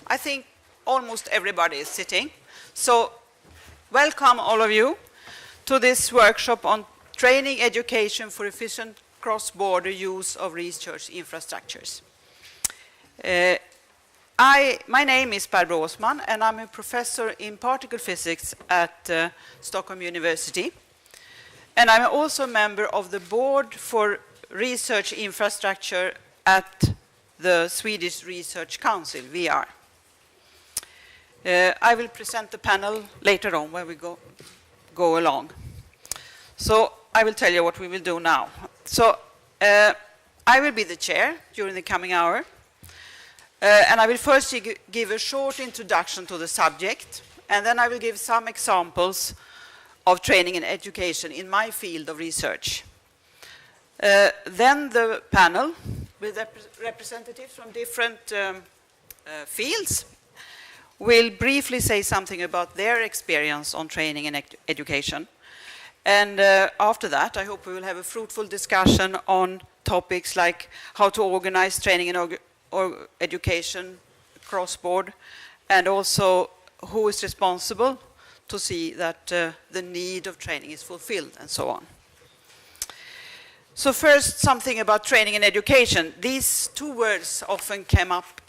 I think almost everybody is sitting. So welcome all of you to this workshop on training education for efficient cross-border use of research infrastructures. My name is Per Bråsman, and I'm a professor in particle physics at Stockholm University. And I'm also a member of the board for research infrastructure at the Swedish Research Council, VR. I will present the panel later on when we go along. So I will tell you what we will do now. So I will be the chair during the coming hour. And I will first give a short introduction to the subject, and then I will give some examples of training and education in my field of research. Then the panel with representatives from different fields will briefly say something about their experience on training and education. And after that, I hope we will have a fruitful discussion on topics like how to organize training and education cross-border, and also who is responsible to see that the need of training is fulfilled, and so on. So first, something about training and education. These two words often come up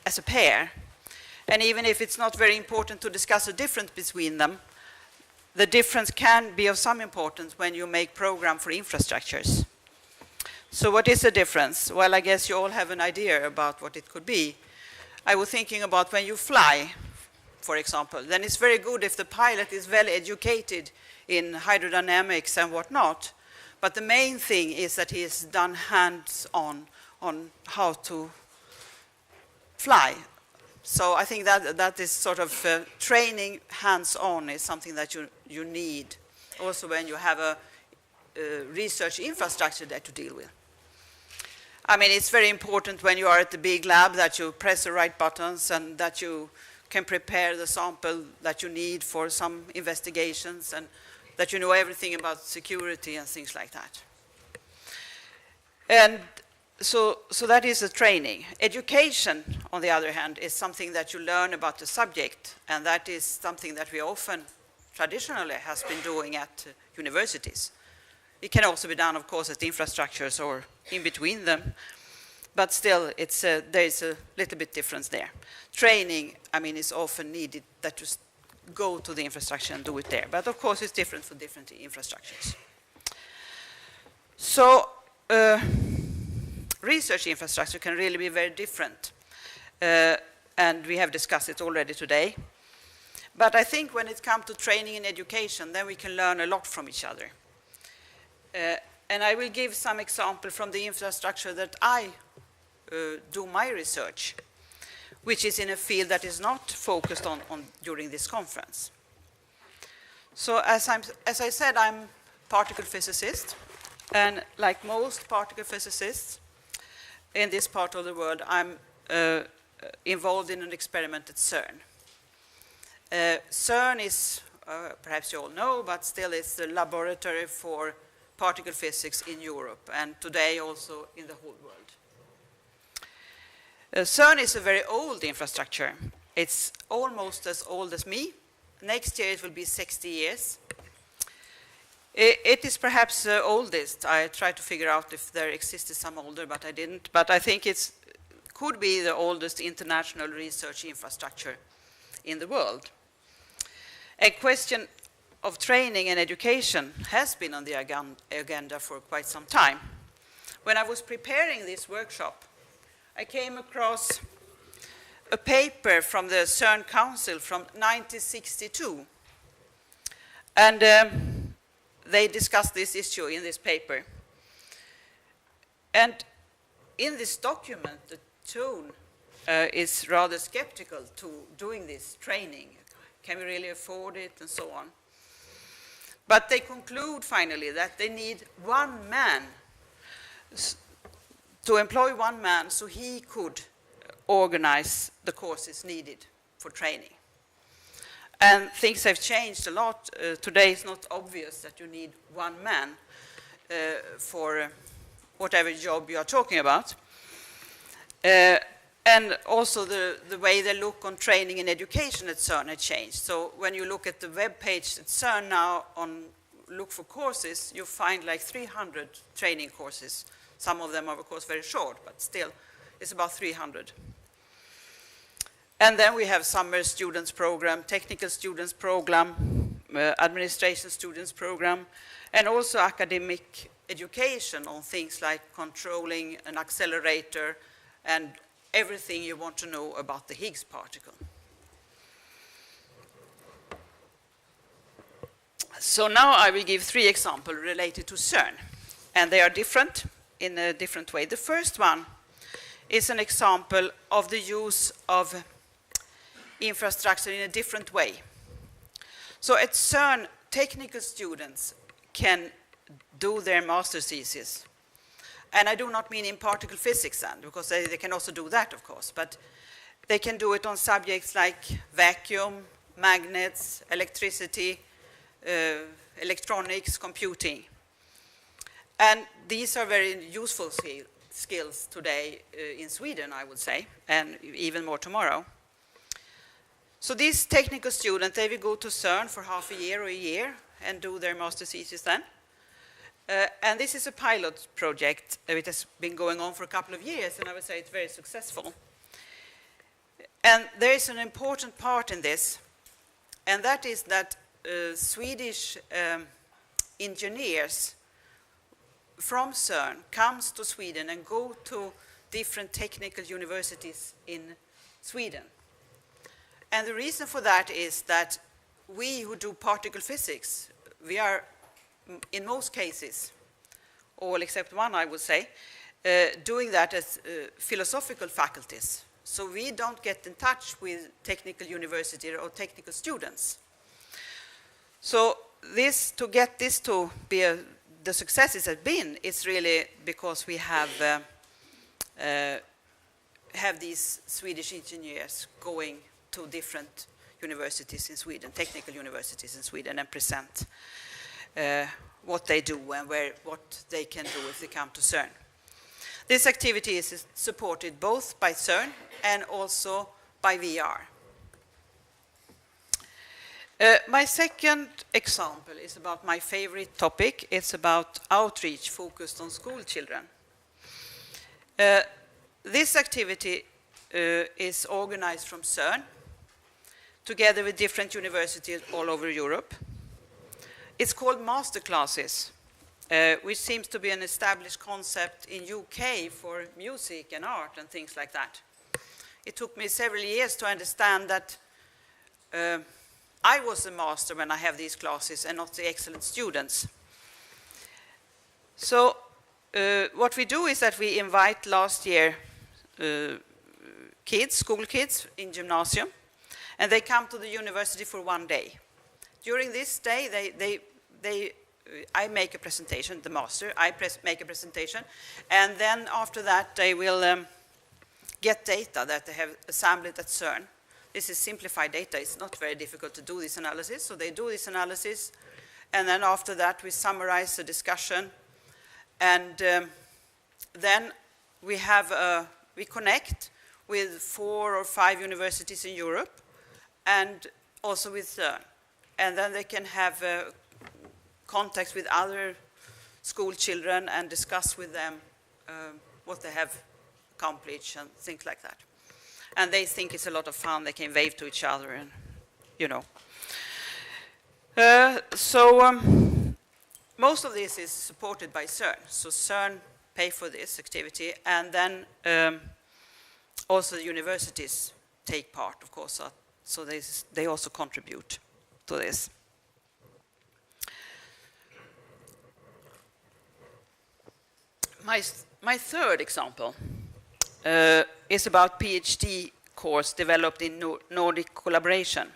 as a pair. And even if it's not very important to discuss the difference between them, the difference can be of some importance when you make programs for infrastructures. So what is the difference? Well, I guess you all have an idea about what it could be. I was thinking about when you fly, for example, then it's very good if the pilot is well educated in hydrodynamics and whatnot. But the main thing is that he has done hands-on on how to fly. So I think that is sort of training hands-on is something that you need also when you have a research infrastructure that to deal with. I mean, it's very important when you are at the big lab that you press the right buttons and that you can prepare the sample that you need for some investigations, and that you know everything about security and things like that. And so that is the training. Education, on the other hand, is something that you learn about the subject, and that is something that we often traditionally has been doing at universities. It can also be done, of course, at infrastructures or in between them, but still there is a little bit difference there. Training, I mean, is often needed that you go to the infrastructure and do it there, but of course it's different for different infrastructures. So research infrastructure can really be very different, and we have discussed it already today. But I think when it comes to training and education, then we can learn a lot from each other. And I will give some example from the infrastructure that I do my research, which is in a field that is not focused on during this conference. So as I said, I'm particle physicist, and like most particle physicists in this part of the world, I'm involved in an experiment at CERN. CERN is, perhaps you all know, but still it's the laboratory for particle physics in Europe, and today also in the whole world. CERN is a very old infrastructure. It's almost as old as me. Next year it will be 60 years. It is perhaps the oldest. I tried to figure out if there existed some older, but I didn't. But I think it could be the oldest international research infrastructure in the world. A question of training and education has been on the agenda for quite some time. When I was preparing this workshop, I came across a paper from the CERN Council from 1962. And they discussed this issue in this paper. And in this document, the tone is rather skeptical to doing this training. Can we really afford it, and so on. But they conclude finally that they need one man, to employ one man so he could organize the courses needed for training. And things have changed a lot. Today it's not obvious that you need one man for whatever job you are talking about. And also the way they look on training and education at CERN had changed. So when you look at the web page at CERN now on look for courses, you find like 300 training courses. Some of them are, of course, very short, but still, it's about 300. And then we have summer students program, technical students program, administration students program, and also academic education on things like controlling an accelerator and everything you want to know about the Higgs particle. So now I will give 3 examples related to CERN, and they are different in a different way. The first one is an example of the use of infrastructure in a different way. So at CERN, technical students can do their master's thesis. And I do not mean in particle physics then, because they can also do that, of course, but they can do it on subjects like vacuum, magnets, electricity, electronics, computing. And these are very useful skills today in Sweden, I would say, and even more tomorrow. So these technical students, they will go to CERN for half a year or a year and do their master's thesis then. And this is a pilot project. It has been going on for a couple of years, and I would say it's very successful. And there is an important part in this, and that is that Swedish engineers from CERN comes to Sweden and go to different technical universities in Sweden. And the reason for that is that we who do particle physics, we are, in most cases, all except one, I would say, doing that as philosophical faculties. So we don't get in touch with technical university or technical students. So this, to get this to be the success it has been, it's really because we have these Swedish engineers going to different universities in Sweden, technical universities in Sweden, and present what they do and what they can do if they come to CERN. This activity is supported both by CERN and also by VR. My second example is about my favorite topic. It's about outreach focused on school children. This activity is organized from CERN together with different universities all over Europe. It's called masterclasses, which seems to be an established concept in UK for music and art and things like that. It took me several years to understand that I was the master when I have these classes and not the excellent students. So what we do is that we invite last year kids, school kids in gymnasium, and they come to the university for 1 day. During this day, I make a presentation, the master, make a presentation, and then after that they will get data that they have assembled at CERN. This is simplified data. It's not very difficult to do this analysis, so they do this analysis, and then after that we summarize the discussion, and then we connect with 4 or 5 universities in Europe, and also with CERN. And then they can have contacts with other school children and discuss with them what they have accomplished and things like that. And they think it's a lot of fun. They can wave to each other and, you know. Most of this is supported by CERN. So CERN pay for this activity, and then also the universities take part, of course. So they also contribute to this. My third example is about PhD course developed in Nordic collaboration.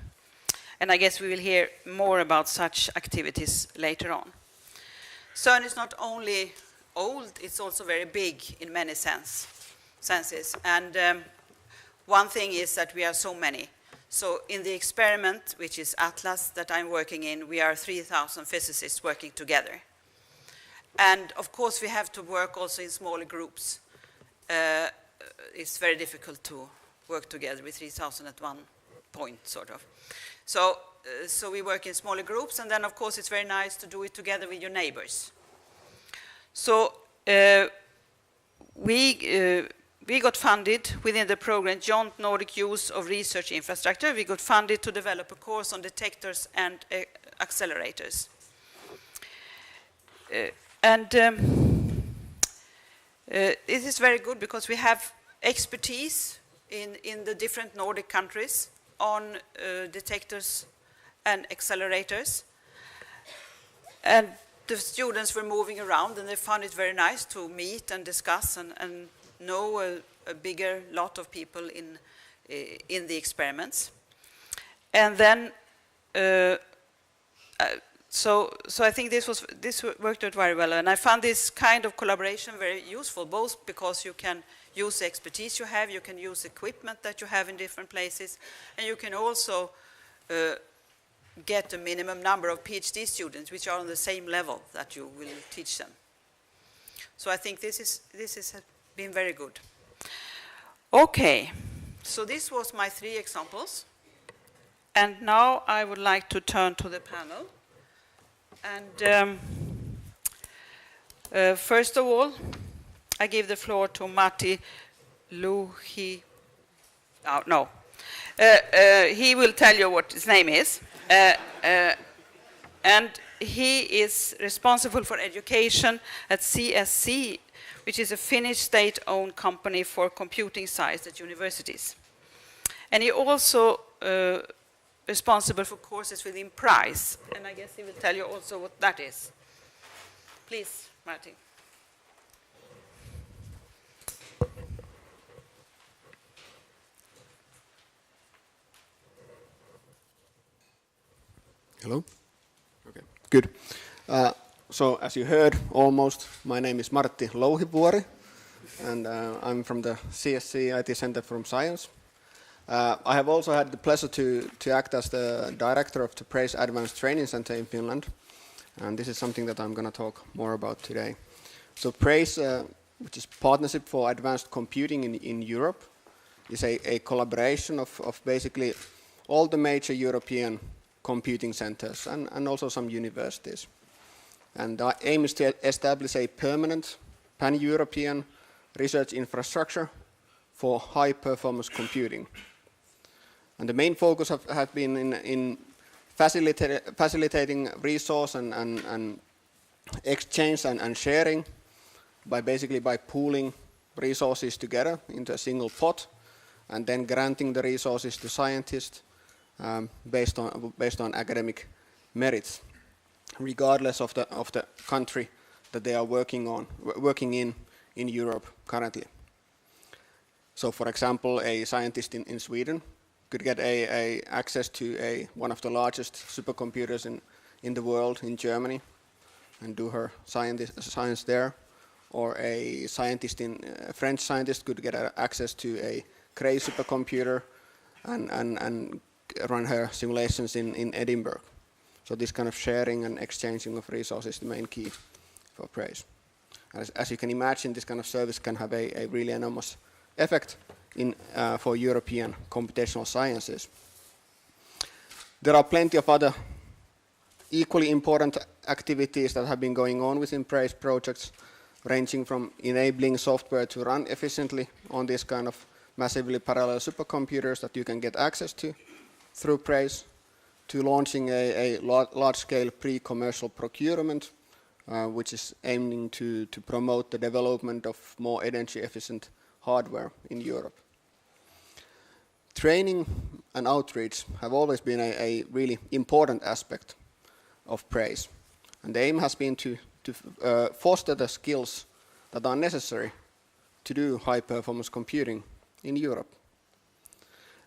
And I guess we will hear more about such activities later on. CERN is not only old, it's also very big in many senses. And one thing is that we are so many. So in the experiment, which is Atlas, that I'm working in, we are 3,000 physicists working together. And of course, we have to work also in smaller groups. it's very difficult to work together with 3,000 at one point, sort of. So we work in smaller groups, and then of course it's very nice to do it together with your neighbors. So we got funded within the program Joint Nordic Use of Research Infrastructure. We got funded to develop a course on detectors and accelerators. It is very good because we have expertise in the different Nordic countries on detectors and accelerators. And the students were moving around, and they found it very nice to meet and discuss and know a bigger lot of people in the experiments. And then, so I think this worked out very well, and I found this kind of collaboration very useful, both because you can use the expertise you have, you can use equipment that you have in different places, and you can also get a minimum number of PhD students which are on the same level that you will teach them. So I think this has been very good. Okay, so this was my 3 examples, and now I would like to turn to the panel. And first of all, I give the floor to Matti Luhi. Oh, no. He will tell you what his name is. And he is responsible for education at CSC, which is a Finnish state-owned company for computing science at universities. And he also responsible for courses within PRIZE, and I guess he will tell you also what that is. Please, Martin. Hello? Okay, good. So as you heard almost, my name is Martti Louhivuori, and I'm from the CSC IT Center for Science. I have also had the pleasure to act as the director of the PRAISE Advanced Training Center in Finland, and this is something that I'm going to talk more about today. So PRAISE, which is Partnership for Advanced Computing in Europe, is a collaboration of basically all the major European computing centers and also some universities. And our aim is to establish a permanent pan-European research infrastructure for high-performance computing. And the main focus has been in facilitating resource and exchange and sharing by pooling resources together into a single pot, and then granting the resources to scientists based on academic merits, regardless of the country that they are working in Europe currently. So, for example, a scientist in Sweden could get access to one of the largest supercomputers in the world in Germany and do her science there, or a French scientist could get access to a Cray supercomputer and run her simulations in Edinburgh. So this kind of sharing and exchanging of resources is the main key for PRAISE. As you can imagine, this kind of service can have a really enormous effect for European computational sciences. There are plenty of other equally important activities that have been going on within PRAISE projects, ranging from enabling software to run efficiently on this kind of massively parallel supercomputers that you can get access to through PRAISE, to launching a large-scale pre-commercial procurement, which is aiming to promote the development of more energy-efficient hardware in Europe. Training and outreach have always been a really important aspect of PRAISE, and the aim has been to foster the skills that are necessary to do high-performance computing in Europe.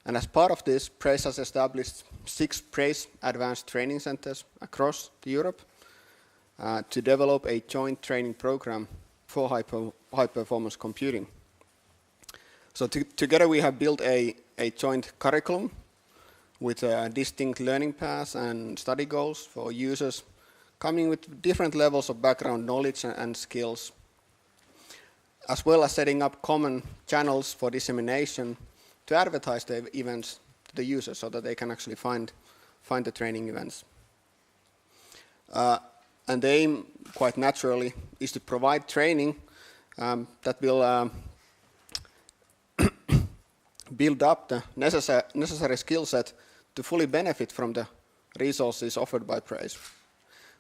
And as part of this, PRAISE has established 6 PRAISE Advanced Training Centers across Europe to develop a joint training program for high-performance computing. So together we have built a joint curriculum with distinct learning paths and study goals for users coming with different levels of background knowledge and skills. as well as setting up common channels for dissemination to advertise the events to the users so that they can actually find the training events. And the aim, quite naturally, is to provide training that will build up the necessary skill set to fully benefit from the resources offered by PRAISE.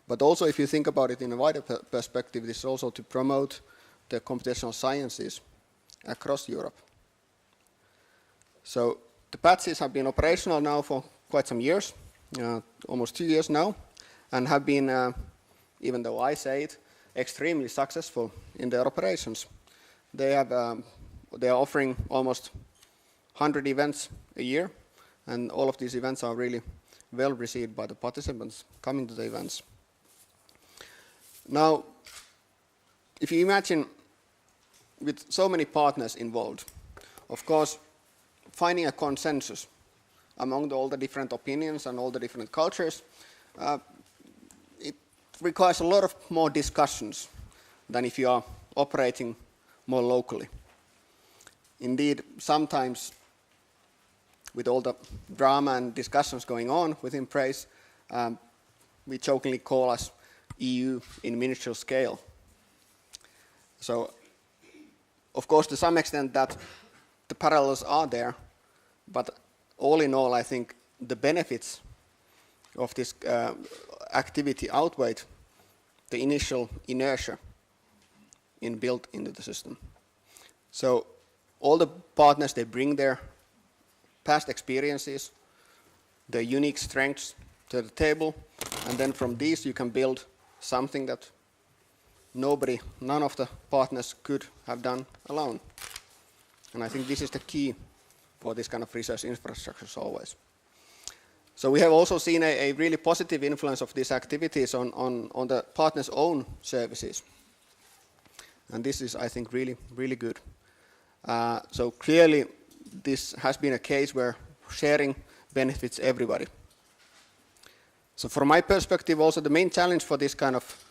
But also, if you think about it in a wider perspective, this is also to promote the computational sciences across Europe. So the patches have been operational now for quite some years, almost 2 years now, and have been, even though I say it, extremely successful in their operations. They are offering almost 100 events a year, and all of these events are really well received by the participants coming to the events. Now, if you imagine with so many partners involved, of course, finding a consensus among all the different opinions and all the different cultures, it requires a lot of more discussions than if you are operating more locally. Indeed, sometimes with all the drama and discussions going on within PRAISE, we jokingly call us EU in miniature scale. So, of course, to some extent that the parallels are there, but all in all, I think the benefits of this activity outweighed the initial inertia built into the system. So all the partners, they bring their past experiences, their unique strengths to the table, and then from these you can build something that none of the partners could have done alone. And I think this is the key for this kind of research infrastructures always. So we have also seen a really positive influence of these activities on the partners' own services. And this is, I think, really, really good. So clearly, this has been a case where sharing benefits everybody. So from my perspective, also the main challenge for this kind of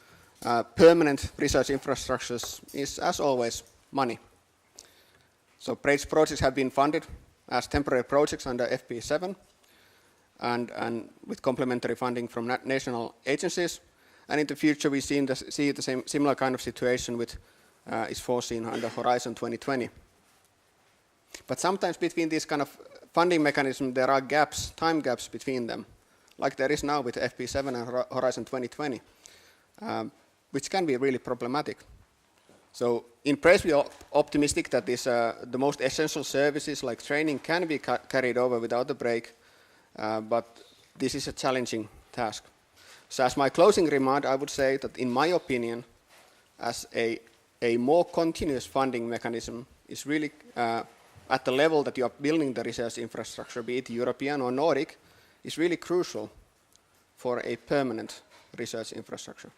permanent research infrastructures is, as always, money. So PRAISE projects have been funded as temporary projects under FP7 and with complementary funding from national agencies. And in the future, we see the same similar kind of situation with is foreseen under Horizon 2020. But sometimes between these kind of funding mechanisms, there are gaps, time gaps between them, like there is now with FP7 and Horizon 2020, which can be really problematic. So in PRAISE, we are optimistic that the most essential services like training can be carried over without a break, but this is a challenging task. So as my closing remark, I would say that in my opinion, as a more continuous funding mechanism is really at the level that you are building the research infrastructure, be it European or Nordic, is really crucial for a permanent research infrastructure.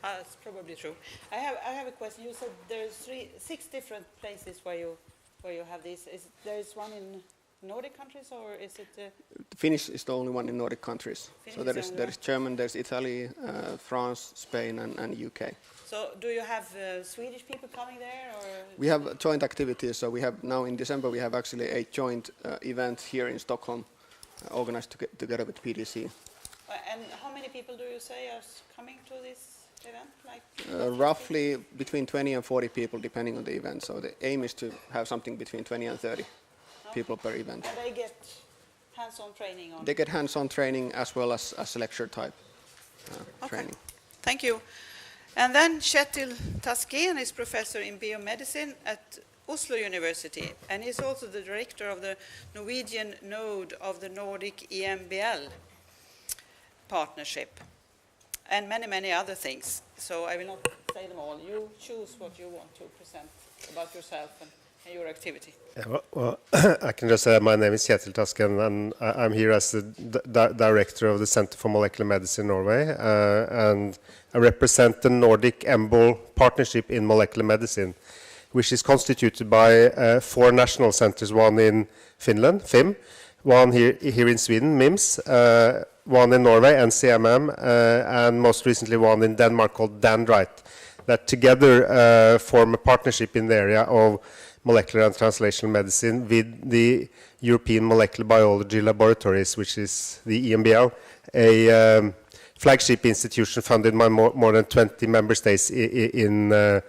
That's probably true. I have a question. You said there's 6 different places where you have this. There is one in Nordic countries, or is it? Finnish is the only one in Nordic countries. So there is German, there's Italy, France, Spain, and UK. So do you have Swedish people coming there, or? We have joint activities. So we have now in December we have actually a joint event here in Stockholm, organized together with PDC. And how many people do you say are coming to this event? Like roughly between 20 and 40 people, depending on the event. So the aim is to have something between 20 and 30 people per event. And they get hands-on training on? They get hands-on training as well as lecture type training. Thank you. And then Kjetil Taskén is professor in biomedicine at Oslo University, and he's also the director of the Norwegian node of the Nordic EMBL partnership, and many, many other things. So I will not say them all. You choose what you want to present about yourself and your activity. Yeah, well, I can just say my name is Kjetil Taskén, and I'm here as the director of the Center for Molecular Medicine Norway, and I represent the Nordic EMBL partnership in molecular medicine, which is constituted by 4 national centers, one in Finland, FIM, one here in Sweden, MIMS, one in Norway, NCMM, and most recently one in Denmark called Dendrite. that together form a partnership in the area of molecular and translational medicine with the European Molecular Biology Laboratories, which is the EMBL, a flagship institution funded by more than 20 member states in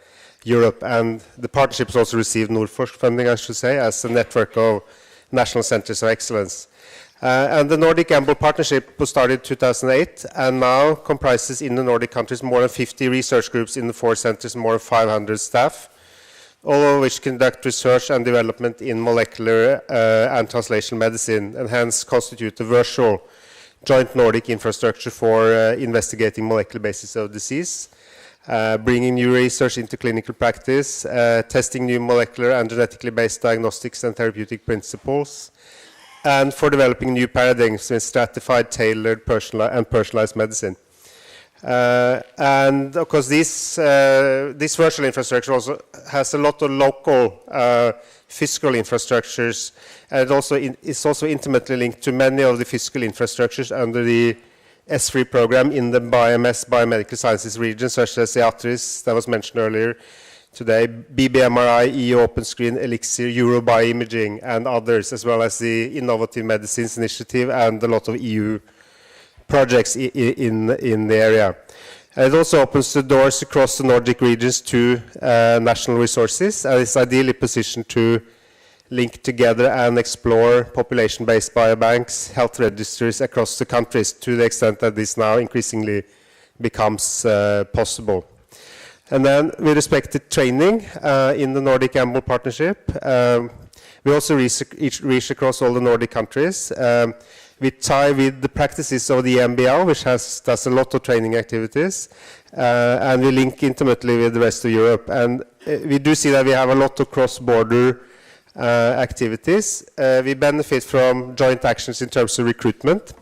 Europe. And the partnership has also received Nordforsk funding, I should say, as a network of national centers of excellence. And the Nordic EMBL partnership was started in 2008 and now comprises in the Nordic countries more than 50 research groups in the 4 centers, more than 500 staff, all of which conduct research and development in molecular and translational medicine, and hence constitute a virtual joint Nordic infrastructure for investigating molecular basis of disease, bringing new research into clinical practice, testing new molecular and genetically based diagnostics and therapeutic principles, and for developing new paradigms in stratified, tailored, personalized medicine. And of course, this virtual infrastructure also has a lot of local physical infrastructures, and it is also intimately linked to many of the physical infrastructures under the S3 program in the BioMS, Biomedical Sciences region, such as EATRIS, that was mentioned earlier today, BBMRI, EU OpenScreen, Elixir, Eurobioimaging, and others, as well as the Innovative Medicines Initiative and a lot of EU projects in the area. It also opens the doors across the Nordic regions to national resources, and it's ideally positioned to link together and explore population-based biobanks, health registers across the countries to the extent that this now increasingly becomes possible. And then with respect to training in the Nordic EMBL partnership, we also reach across all the Nordic countries. We tie with the practices of the MBL, which does a lot of training activities, and we link intimately with the rest of Europe. And we do see that we have a lot of cross-border activities. We benefit from joint actions in terms of recruitment.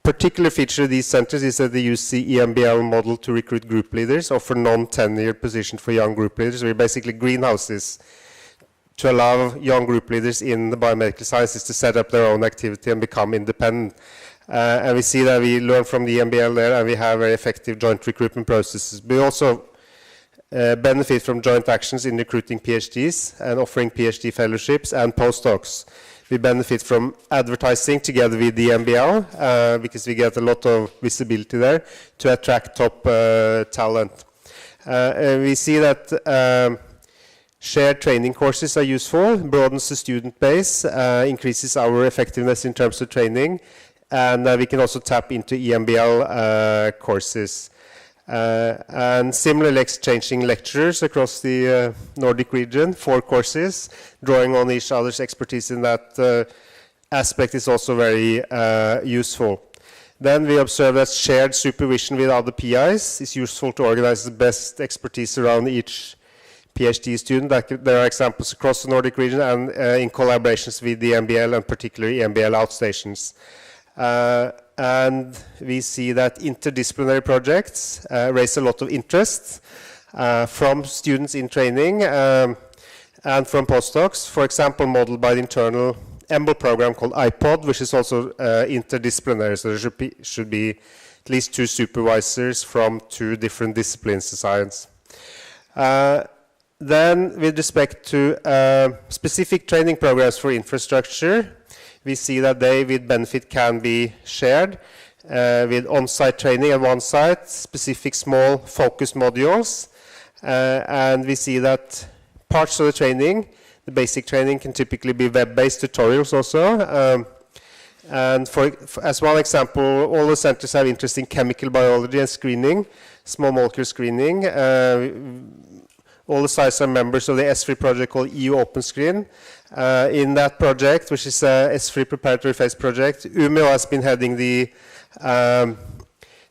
Particular feature of these centers is that they use the EMBL model to recruit group leaders, offer non-tenured position for young group leaders. We're basically greenhouses to allow young group leaders in the biomedical sciences to set up their own activity and become independent. And we see that we learn from the EMBL there, and we have very effective joint recruitment processes. We also benefit from joint actions in recruiting PhDs and offering PhD fellowships and postdocs. We benefit from advertising together with the MBL because we get a lot of visibility there to attract top talent. We see that shared training courses are useful, broadens the student base, increases our effectiveness in terms of training, and we can also tap into EMBL courses. And similarly exchanging lecturers across the Nordic region, 4 courses, drawing on each other's expertise in that aspect is also very useful. Then we observe that shared supervision with other PIs is useful to organize the best expertise around each PhD student. There are examples across the Nordic region and in collaborations with the MBL and particularly MBL outstations. And we see that interdisciplinary projects raise a lot of interest from students in training and from postdocs. For example, modeled by the internal EMBL program called iPod, which is also interdisciplinary. So there should be at least 2 supervisors from 2 different disciplines of science. Then, with respect to specific training programs for infrastructure, we see that they, with benefit, can be shared with on-site training at one site, specific small focus modules, and we see that parts of the training, the basic training, can typically be web-based tutorials also. And as one example, all the centers have interest in chemical biology and screening, small molecule screening. All the sites are members of the S3 project called EU OpenScreen. In that project, which is a S3 preparatory phase project, Umeå has been heading the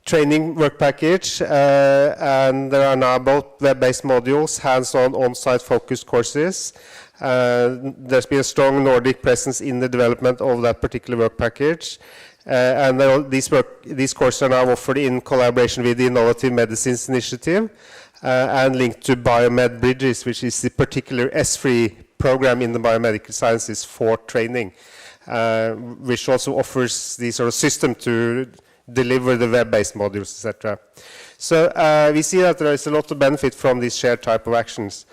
training work package, and there are now both web-based modules, hands-on, on-site focused courses. There's been a strong Nordic presence in the development of that particular work package. And these courses are now offered in collaboration with the Innovative Medicines Initiative and linked to Biomed Bridges, which is the particular S3 program in the biomedical sciences for training, which also offers the sort of system to deliver the web-based modules, etc. So we see that there is a lot of benefit from these shared type of actions.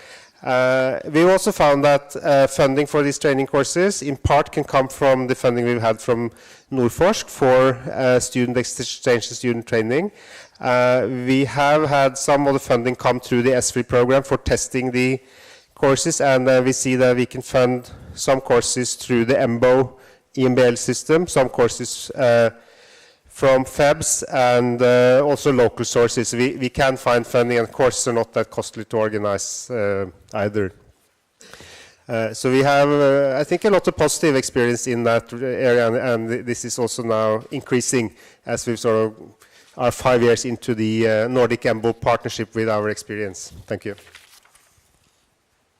We also found that funding for these training courses in part can come from the funding we've had from Nordforsk for student exchange and student training. We have had some of the funding come through the ESFRI program for testing the courses, and we see that we can fund some courses through the EMBO EMBL system, some courses from FEBS, and also local sources. We can find funding, and courses are not that costly to organize either. So we have, I think, a lot of positive experience in that area, and this is also now increasing as we've sort of are 5 years into the Nordic EMBO partnership with our experience. Thank you.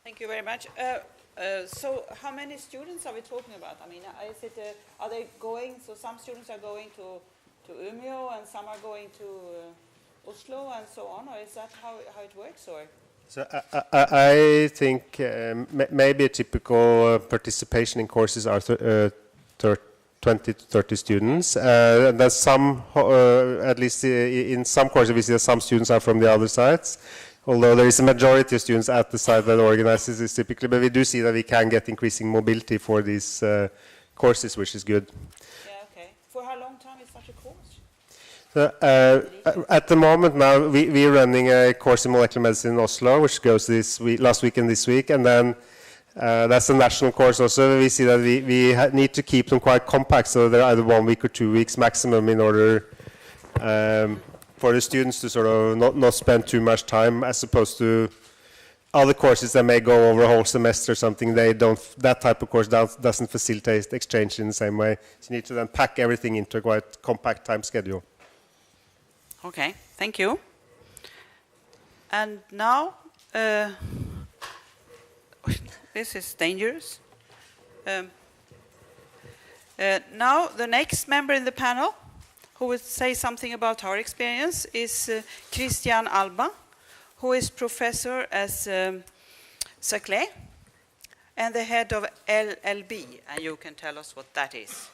Thank you very much. So how many students are we talking about? I mean, is it, are they going, so some students are going to Umeå and some are going to Oslo and so on, or is that how it works? Or? So I think maybe a typical participation in courses are 20 to 30 students. There's some, at least in some courses, we see that some students are from the other sides, although there is a majority of students at the side that organizes this typically, but we do see that we can get increasing mobility for these courses, which is good. Yeah, okay. For how long time is such a course? So, at the moment now, we're running a course in molecular medicine in Oslo, which goes this week, last week and this week, and then that's a national course also. We see that we need to keep them quite compact, so they're either 1 week or 2 weeks maximum in order for the students to sort of not spend too much time, as opposed to other courses that may go over a whole semester or something. They don't, that type of course doesn't facilitate exchange in the same way. So you need to then pack everything into a quite compact time schedule. Okay, thank you. And now, this is dangerous. Now, the next member in the panel who will say something about our experience is Christian Alba, who is professor at Saclay and the head of LLB, and you can tell us what that is.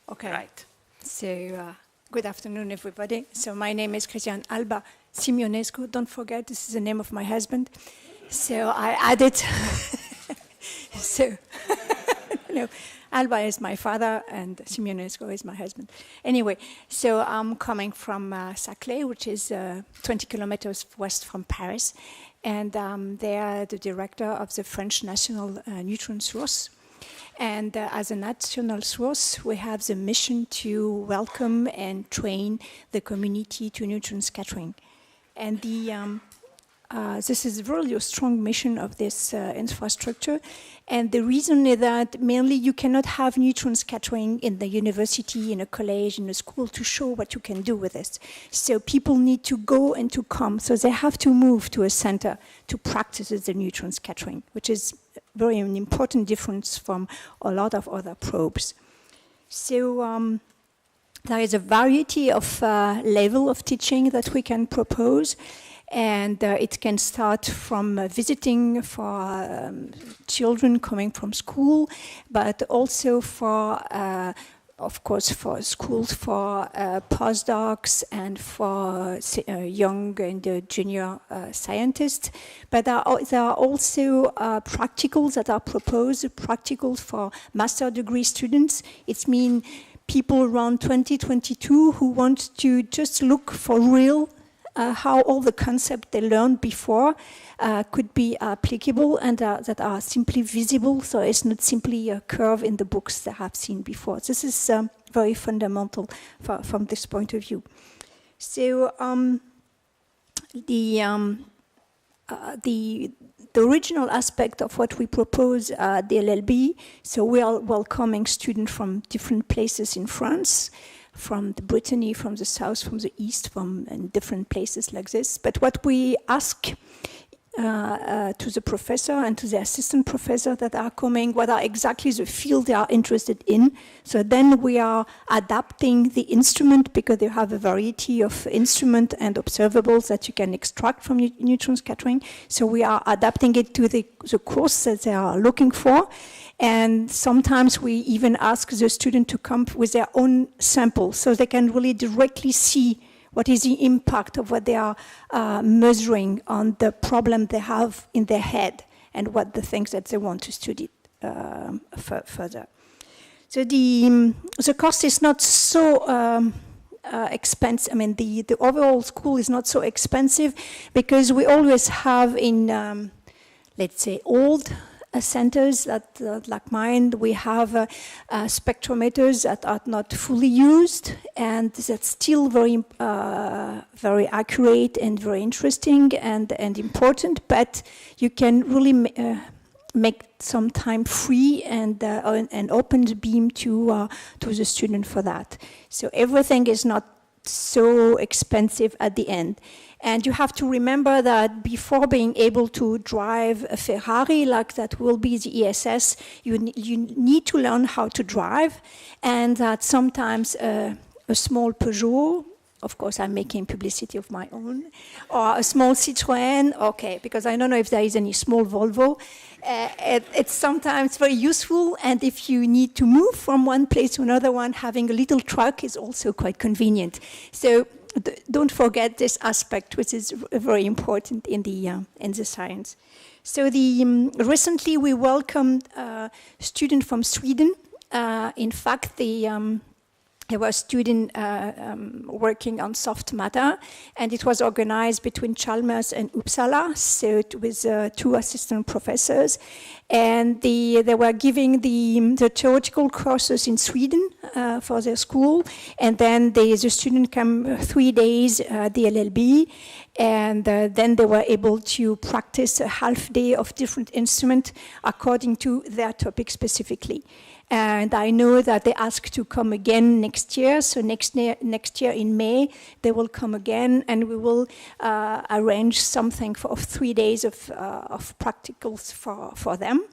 Okay. Right. So, good afternoon, everybody. So, my name is Christian Alba Simionescu. Don't forget, this is the name of my husband. So, I added. So, no, Alba is my father, and Simionescu is my husband. Anyway, so I'm coming from Saclay, which is 20 kilometers west from Paris, and they are the director of the French National Neutron Source. And as a national source, we have the mission to welcome and train the community to neutron scattering. And this is really a strong mission of this infrastructure. And the reason is that mainly you cannot have neutron scattering in the university, in a college, in a school to show what you can do with this. So people need to go and to come. So they have to move to a center to practice the neutron scattering, which is very an important difference from a lot of other probes. So there is a variety of level of teaching that we can propose. And it can start from visiting for children coming from school, but also for, of course, for schools, for postdocs and for young and junior scientists. But there are also practicals that are proposed, practicals for master degree students. It means people around 2022 who want to just look for real how all the concepts they learned before could be applicable and that are simply visible, so it's not simply a curve in the books they have seen before. This is very fundamental from this point of view. So the original aspect of what we propose at the LLB, so we are welcoming students from different places in France, from the Brittany, from the south, from the east, from different places like this. But what we ask to the professor and to the assistant professor that are coming, what are exactly the field they are interested in. So then we are adapting the instrument, because they have a variety of instrument and observables that you can extract from neutron scattering. So we are adapting it to the course that they are looking for. And sometimes we even ask the student to come with their own sample, so they can really directly see what is the impact of what they are measuring on the problem they have in their head, and what the things that they want to study further. So the cost is not so expensive. I mean, the overall school is not so expensive, because we always have in, let's say, old centers that, like mine, we have spectrometers that are not fully used, and that's still very accurate and very interesting and important, but you can really make some time free and open the beam to the student for that. So everything is not so expensive at the end. And you have to remember that before being able to drive a Ferrari, like that will be the ESS, you need to learn how to drive, and that sometimes a small Peugeot, of course I'm making publicity of my own, or a small Citroën, okay, because I don't know if there is any small Volvo, it's sometimes very useful, and if you need to move from one place to another one, having a little truck is also quite convenient. So don't forget this aspect, which is very important in the science. So recently we welcomed a student from Sweden. In fact, there was a student working on soft matter, and it was organized between Chalmers and Uppsala, so it was 2 assistant professors, and they were giving the theoretical courses in Sweden for their school, and then the student came 3 days the LLB, and then they were able to practice a half day of different instruments according to their topic specifically. And I know that they asked to come again next year. So next year in May, they will come again, and we will arrange something of 3 days of practicals for them.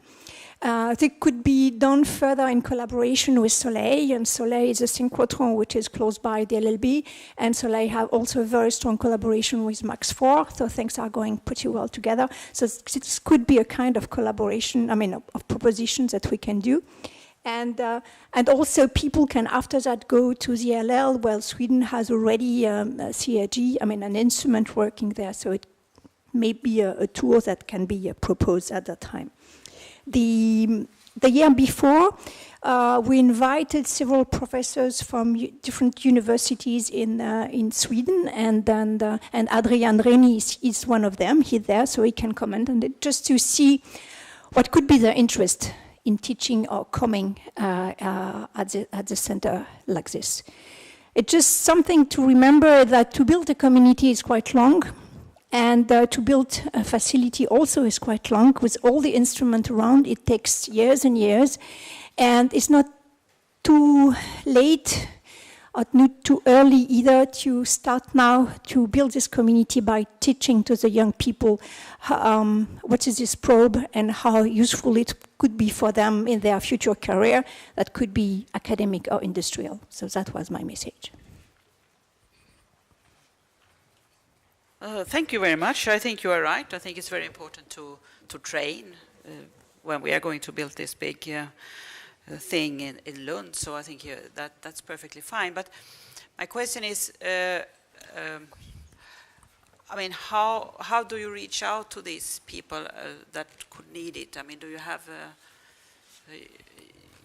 It could be done further in collaboration with Soleil, and Soleil is a synchrotron which is close by the LLB, and Soleil have also a very strong collaboration with Max 4, so things are going pretty well together. So this could be a kind of collaboration, of propositions that we can do. And also people can after that go to the LL. Well, Sweden has already a CRG, an instrument working there, so it may be a tour that can be proposed at that time. The year before, we invited several professors from different universities in Sweden, and Adrian Reni is one of them. He's there, so he can comment on it, just to see what could be their interest in teaching or coming at the center like this. It's just something to remember, that to build a community is quite long, and to build a facility also is quite long. With all the instruments around, it takes years and years, and it's not too late or not too early either to start now to build this community by teaching to the young people what is this probe and how useful it could be for them in their future career, that could be academic or industrial. So that was my message. Thank you very much. I think you are right. I think it's very important to train when we are going to build this big thing in Lund. So I think that's perfectly fine. But my question is, how do you reach out to these people that could need it? Do you have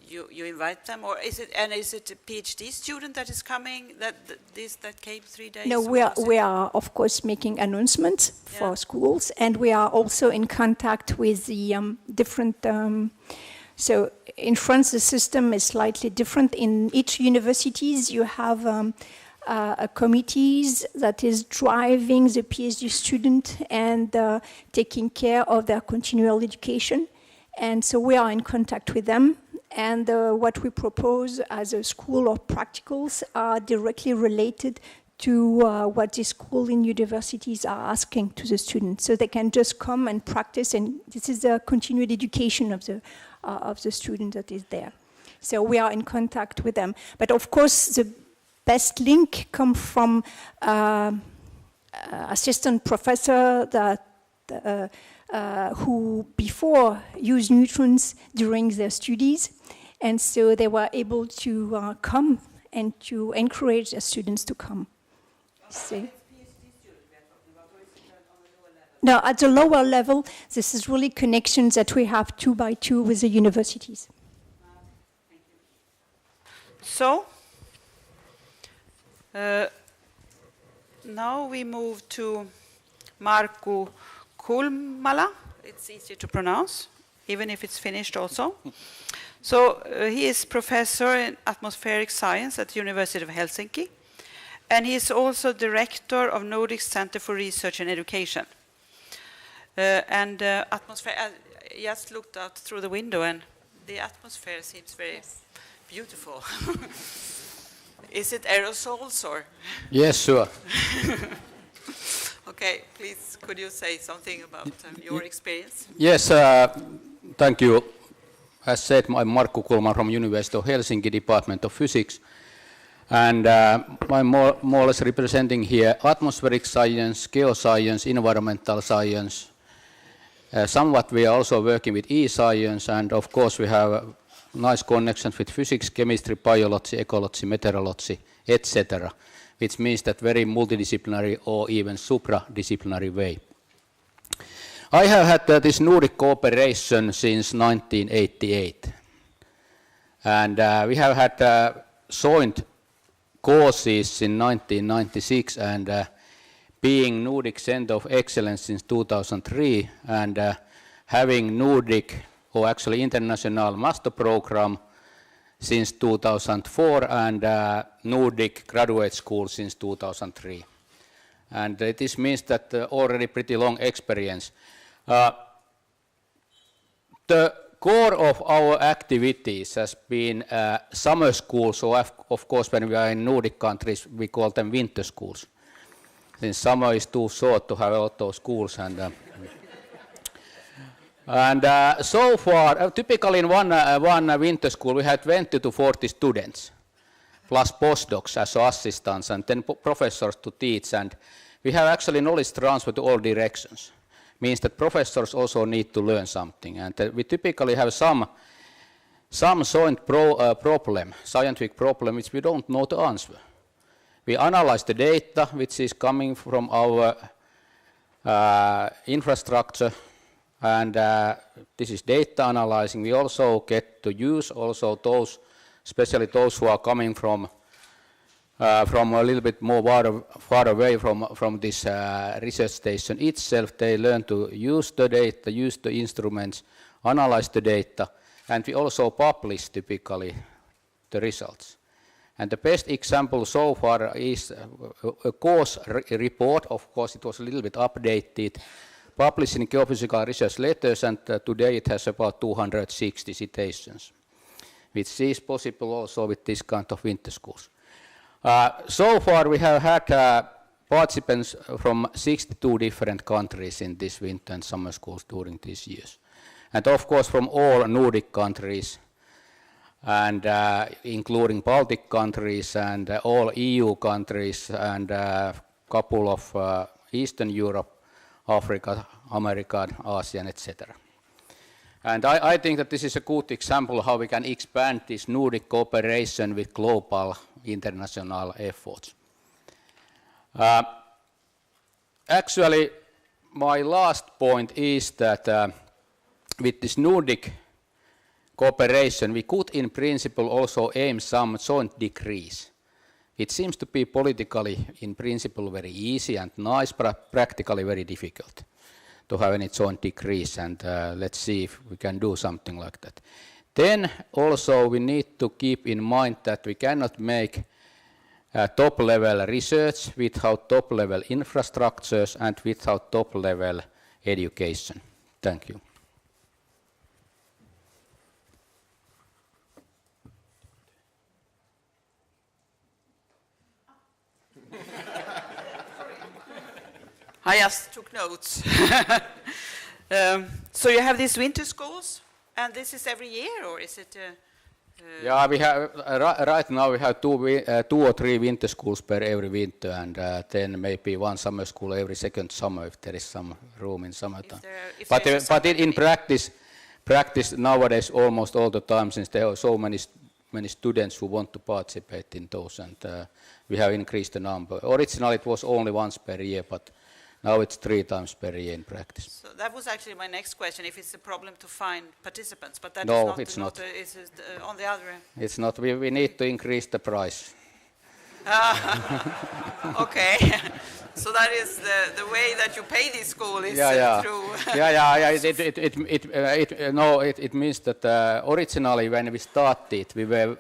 you invite them, or is it a PhD student that is coming that came 3 days? No, we are of course making announcements for schools, and we are also in contact with the different. So in France, the system is slightly different. In each universities, you have committees that is driving the PhD student and taking care of their continual education. And so we are in contact with them. And what we propose as a school of practicals are directly related to what the school and universities are asking to the students. So they can just come and practice, and this is a continued education of the student that is there. So we are in contact with them. But of course, the best link comes from assistant professor that who before used neutrons during their studies, and so they were able to come and to encourage their students to come. See? No, at the lower level, this is really connections that we have 2 by 2 with the universities. So, now we move to Markku Kulmala. It's easy to pronounce, even if it's finished also. So he is professor in atmospheric science at the University of Helsinki, and he is also director of Nordic Center for Research and Education. Atmosphere, I just looked out through the window, and the atmosphere seems very beautiful. Is it aerosols or? Yes, sure. Okay, please, could you say something about your experience? Yes, thank you. As said, I'm Markku Kulma from University of Helsinki, Department of Physics. And I'm more or less representing here atmospheric science, geoscience, environmental science. Somewhat we are also working with e-science, and of course we have nice connections with physics, chemistry, biology, ecology, meteorology, etc., which means that very multidisciplinary or even supradisciplinary way. I have had this Nordic cooperation since 1988, and we have had joint courses in 1996, and being Nordic Center of Excellence since 2003, and having Nordic, or actually International Master Program since 2004, and Nordic Graduate School since 2003. And this means that already pretty long experience. The core of our activities has been summer schools, so of course when we are in Nordic countries we call them winter schools, since summer is too short to have a lot of schools. And so far, typically in one winter school we had 20 to 40 students, plus postdocs as assistants, and then professors to teach, and we have actually knowledge transfer to all directions. Means that professors also need to learn something, and we typically have some joint problem, scientific problem, which we don't know the answer. We analyze the data which is coming from our infrastructure, and this is data analyzing. We also get to use also those, especially those who are coming from a little bit more far away from this research station itself. They learn to use the data, use the instruments, analyze the data, and we also publish typically the results. And the best example so far is a course report. Of course, it was a little bit updated, published in Geophysical Research Letters, and today it has about 260 citations, which is possible also with this kind of winter schools. So far we have had participants from 62 different countries in this winter and summer schools during these years. And of course from all Nordic countries, and including Baltic countries and all EU countries, and a couple of Eastern Europe, Africa, America, ASEAN, etc. And I think that this is a good example how we can expand this Nordic cooperation with global international efforts. Actually, my last point is that with this Nordic cooperation, we could in principle also aim some joint degrees. It seems to be politically in principle very easy and nice, but practically very difficult to have any joint degrees, and let's see if we can do something like that. Then also we need to keep in mind that we cannot make top-level research without top-level infrastructures and without top-level education. Thank you. I just took notes. So you have these winter schools, and this is every year, or is it? Yeah, we have right now we have two or three winter schools per every winter, and then maybe one summer school every second summer if there is some room in summertime. But in practice nowadays almost all the time, since there are so many students who want to participate in those, and we have increased the number. Originally it was only once per year, but now it's 3 times per year in practice. So that was actually my next question, if it's a problem to find participants, but that No, is it's not. It's on the other end. It's not. We need to increase the price. Okay, so that is the way that you pay this school is through. It means that originally when we started, we were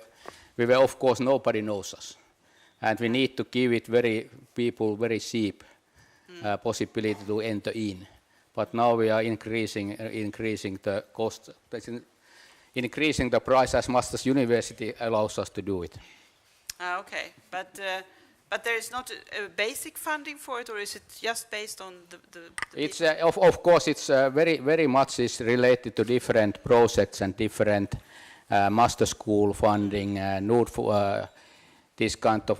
of course nobody knows us, and we need to give it people very cheap possibility to enter in. But now we are increasing the cost, increasing the price as much as university allows us to do it. Okay, but there is not a basic funding for it, or is it just based on the It's of course it's very much is related to different projects and different master school funding, this kind of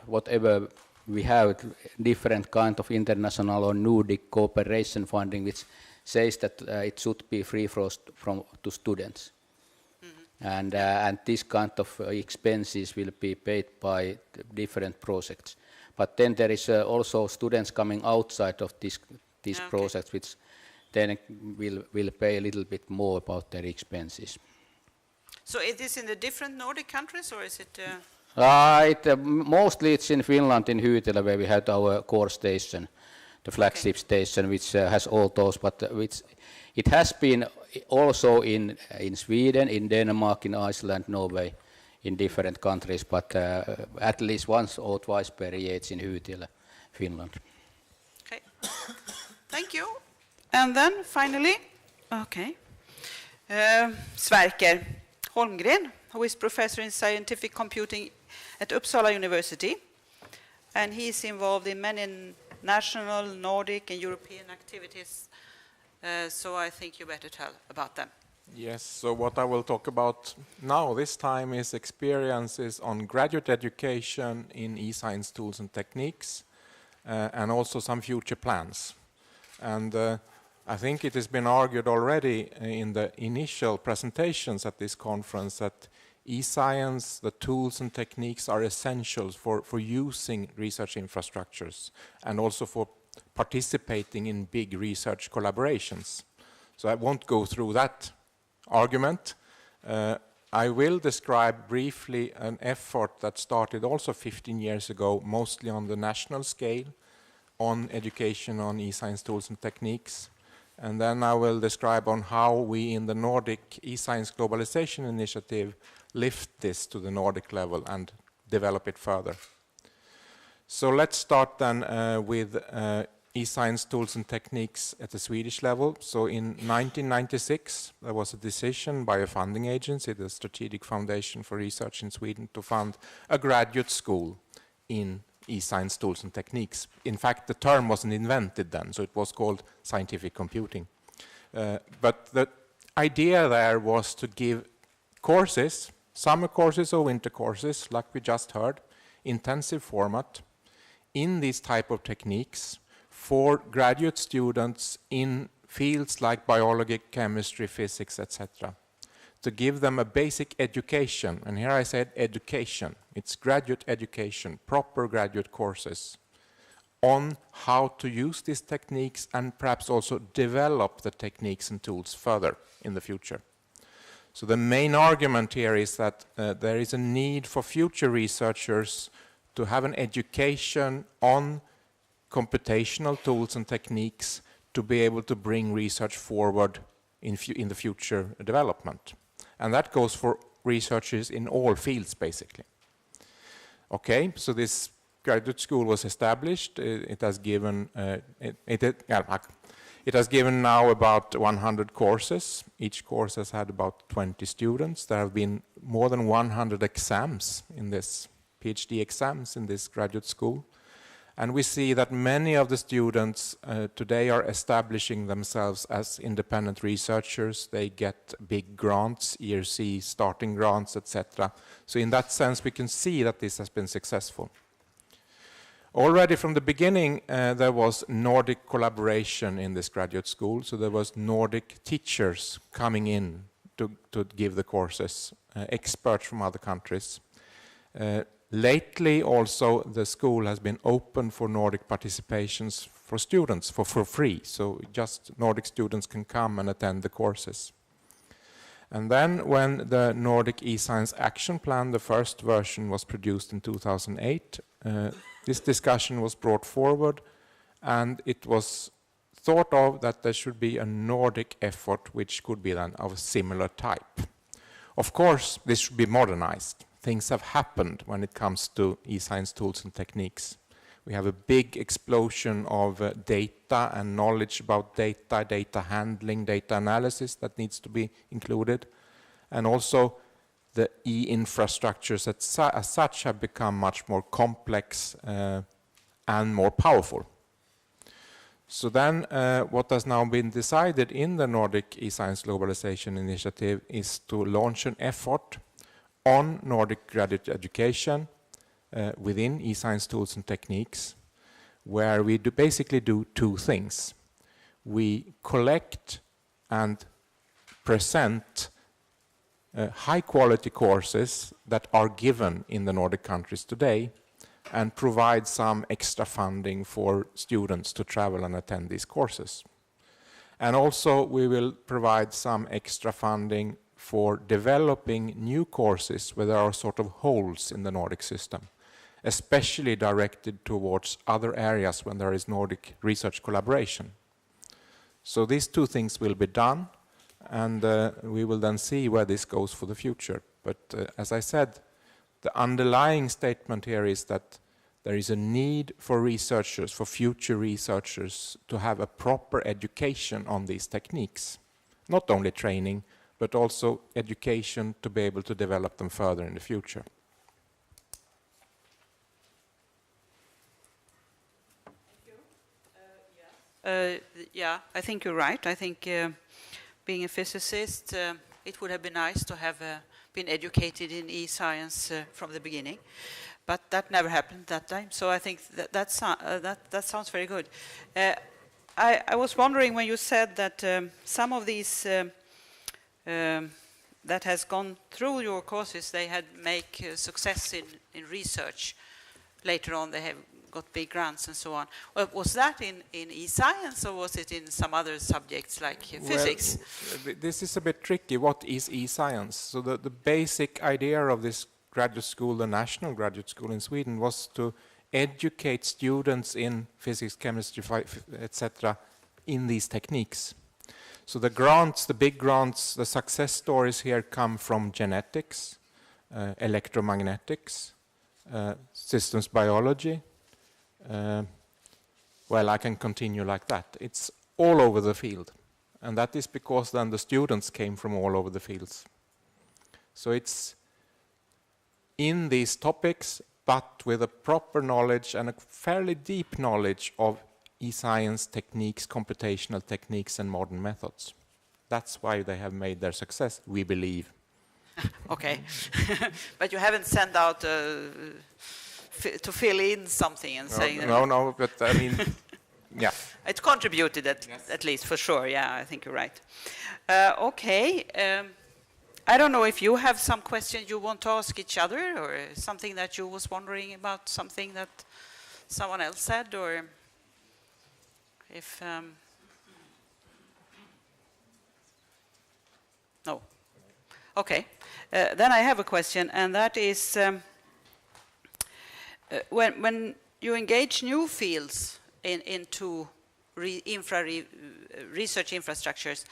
whatever we have, different kind of international or Nordic cooperation funding, which says that it should be free to students. And this kind of expenses will be paid by different projects. But then there is also students coming outside of these projects, which then will pay a little bit more about their expenses. So it is in the different Nordic countries, or is it? Mostly it's in Finland, in Hyytelä, where we had our core station, the flagship station, which has all those, but it has been also in Sweden, in Denmark, in Iceland, Norway, in different countries, but at least once or twice per year it's in Hyytelä, Finland. Okay, thank you. And then finally, Sverker Holmgren, who is professor in scientific computing at Uppsala University, and he is involved in many national, Nordic, and European activities. So I think you better tell about them. Yes, so what I will talk about now this time is experiences on graduate education in e-science tools and techniques, and also some future plans. And I think it has been argued already in the initial presentations at this conference that e-science, the tools and techniques are essentials for using research infrastructures and also for participating in big research collaborations. So I won't go through that argument. I will describe briefly an effort that started also 15 years ago, mostly on the national scale, on education on e-science tools and techniques. And then I will describe on how we in the Nordic e-science globalization initiative lift this to the Nordic level and develop it further. So let's start then with e-science tools and techniques at the Swedish level. So in 1996, there was a decision by a funding agency, the Strategic Foundation for Research in Sweden, to fund a graduate school in e-science tools and techniques. In fact, the term wasn't invented then, so it was called scientific computing. But the idea there was to give courses, summer courses or winter courses, like we just heard, intensive format, in these type of techniques for graduate students in fields like biology, chemistry, physics, etc. To give them a basic education, and here I said education, it's graduate education, proper graduate courses on how to use these techniques and perhaps also develop the techniques and tools further in the future. So the main argument here is that there is a need for future researchers to have an education on computational tools and techniques to be able to bring research forward in the future development. And that goes for researchers in all fields, basically. Okay, so this graduate school was established. It has given it has given now about 100 courses. Each course has had about 20 students. There have been more than 100 exams in this, PhD exams in this graduate school. And we see that many of the students today are establishing themselves as independent researchers. They get big grants, ERC starting grants, etc. So in that sense, we can see that this has been successful. Already from the beginning, there was Nordic collaboration in this graduate school. So there was Nordic teachers coming in to give the courses, experts from other countries. Lately also the school has been open for Nordic participations for students for free, so just Nordic students can come and attend the courses. And then when the Nordic eScience Action Plan, the first version, was produced in 2008, this discussion was brought forward, and it was thought of that there should be a Nordic effort which could be then of a similar type. Of course, this should be modernized. Things have happened when it comes to eScience tools and techniques. We have a big explosion of data and knowledge about data, data handling, data analysis that needs to be included. And also the e-infrastructures as such have become much more complex and more powerful. So then what has now been decided in the Nordic eScience Globalization Initiative is to launch an effort on Nordic graduate education within eScience tools and techniques, where we basically do two things. We collect and present high-quality courses that are given in the Nordic countries today and provide some extra funding for students to travel and attend these courses. And also we will provide some extra funding for developing new courses where there are sort of holes in the Nordic system, especially directed towards other areas when there is Nordic research collaboration. So these two things will be done, and we will then see where this goes for the future. But as I said, the underlying statement here is that there is a need for researchers, for future researchers, to have a proper education on these techniques. Not only training, but also education to be able to develop them further in the future. Yeah, I think you're right. I think being a physicist, it would have been nice to have been educated in e-science from the beginning, but that never happened that time. So I think that sounds very good. I was wondering when you said that some of these that has gone through your courses, they had make success in research. Later on, they have got big grants and so on. Was that in e-science, or was it in some other subjects like physics? Well, this is a bit tricky. What is e-science? So the basic idea of this graduate school, the National Graduate School in Sweden, was to educate students in physics, chemistry, etc., in these techniques. So the grants, the big grants, the success stories here come from genetics, electromagnetics, systems biology. Well, I can continue like that. It's all over the field. And that is because then the students came from all over the fields. So it's in these topics, but with a proper knowledge and a fairly deep knowledge of e-science techniques, computational techniques, and modern methods. That's why they have made their success, we believe. Okay. But you haven't sent out to fill in something and saying... No, but I mean, yeah. It contributed at least, for sure. Yeah, I think you're right. Okay. I don't know if you have some questions you want to ask each other, or something that you was wondering about, something that someone else said, or if... No. Okay. Then I have a question, and that is... when you engage new fields into research infrastructures,